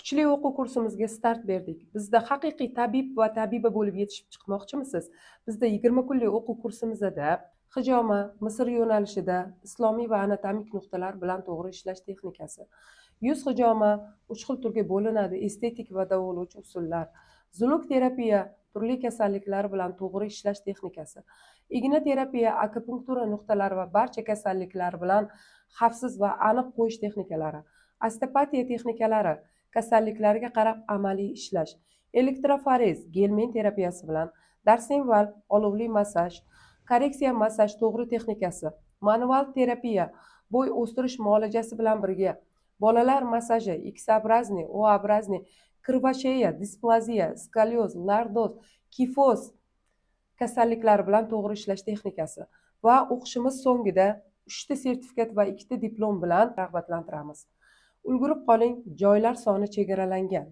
Kuchli o'quv kursimizga start berdik. Bizda haqiqiy tabib va tabiba bo'lib yetishib chiqmoqchimisiz? Bizda 20 kunlik o'quv kursimizda hijoma, Misr yo'nalishida islomiy va anatomik nuqtalar bilan to'g'ri ishlash texnikasi, yuz hijoma 3 xil turga bo'linadi: estetik va davolovchi usullar, zuluk terapiya, turli kasalliklar bilan to'g'ri ishlash texnikasi, igna terapiya, akupunktura nuqtalari va barcha kasalliklar bilan xavfsiz va aniq qo'yish texnikalari, osteopatiya texnikalari, kasalliklarga qarab amaliy ishlash, elektroforez, gelmen terapiyasi bilan darsenval, olovli massaj, korreksiya massaj to'g'ri texnikasi, manual terapiya, bo'y o'stirish muolajasi bilan birga bolalar massaji, X-obrazniy, O-obrazniy, kirvasheya, displaziya, skolyoz, lordoz, kifoz kasalliklari bilan to'g'ri ishlash texnikasi va o'qishimiz so'ngida 3 ta sertifikat va 2 ta diplom bilan rag'batlantiramiz. Ulgurib qoling, joylar soni chegaralangan.